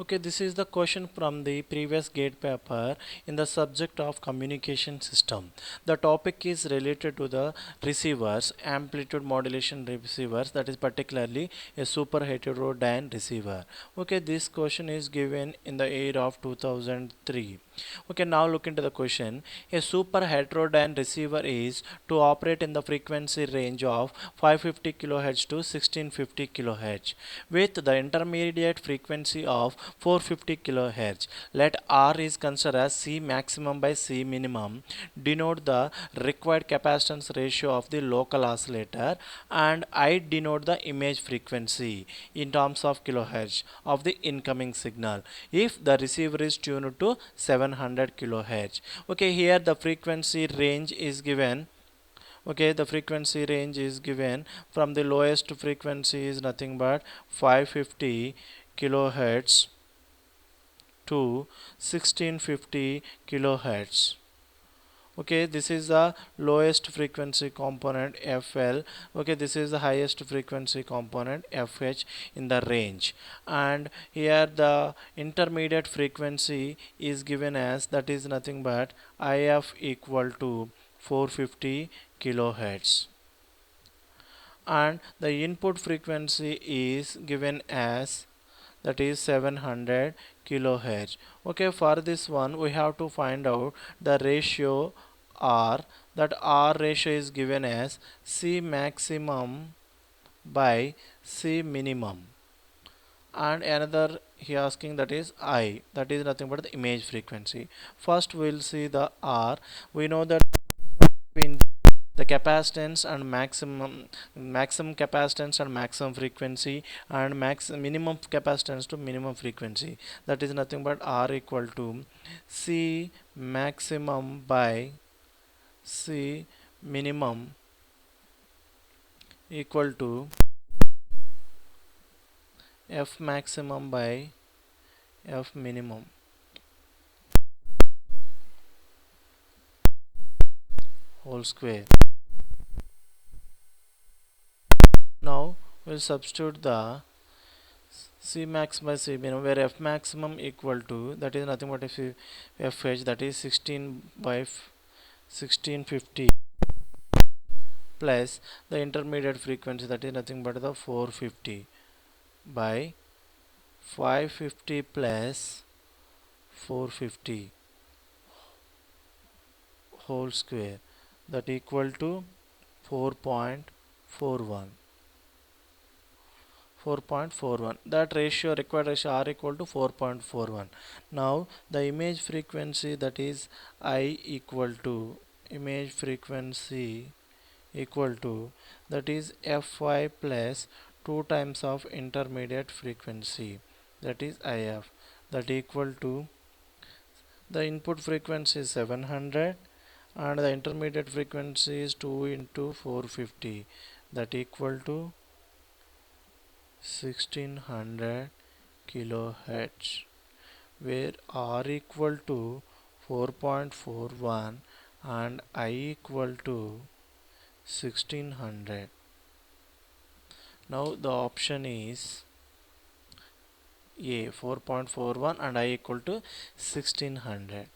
Okay, this is the question from the previous gate paper in the subject of communication system. The topic is related to the receivers, amplitude modulation receivers, that is particularly a super heterodyne receiver. Okay, this question is given in the year of 2003. Okay, now look into the question. A super heterodyne receiver is to operate in the frequency range of 550 kHz to 1650 kHz with the intermediate frequency of 450 kHz. Let R is considered as C maximum by C minimum, denote the required capacitance ratio of the local oscillator, and I denote the image frequency in terms of kilohertz of the incoming signal if the receiver is tuned to 700 kilohertz. Okay, here the frequency range is given. Okay, the frequency range is given from the lowest frequency is nothing but 550 kilohertz to 1650 kilohertz. Okay, this is the lowest frequency component FL. Okay, this is the highest frequency component FH in the range, and here the intermediate frequency is given as, that is nothing but IF equal to 450 kilohertz, and the input frequency is given as, that is 700 kilohertz. Okay, for this one we have to find out the ratio R. That R ratio is given as C maximum by C minimum, and another he asking, that is I, that is nothing but the image frequency. First we'll see the R. We know that between the capacitance and maximum capacitance and maximum frequency, and minimum capacitance to minimum frequency, that is nothing but R equal to C maximum by C minimum equal to F maximum by F minimum whole square. Now we'll substitute the C max by C minimum, where F maximum equal to, that is nothing but FH, that is 16 by 1650 plus the intermediate frequency, that is nothing but the 450 by 550 plus 450 whole square, that equal to 4.41. 4.41, that ratio, required ratio R equal to 4.41. Now the image frequency, that is I equal to image frequency equal to, that is Fy plus 2 times of intermediate frequency, that is IF, that equal to, the input frequency is 700 and the intermediate frequency is 2 into 450, that equal to 1600 kilohertz, where R equal to 4.41 and I equal to 1600. Now the option is A, 4.41 and I equal to 1600.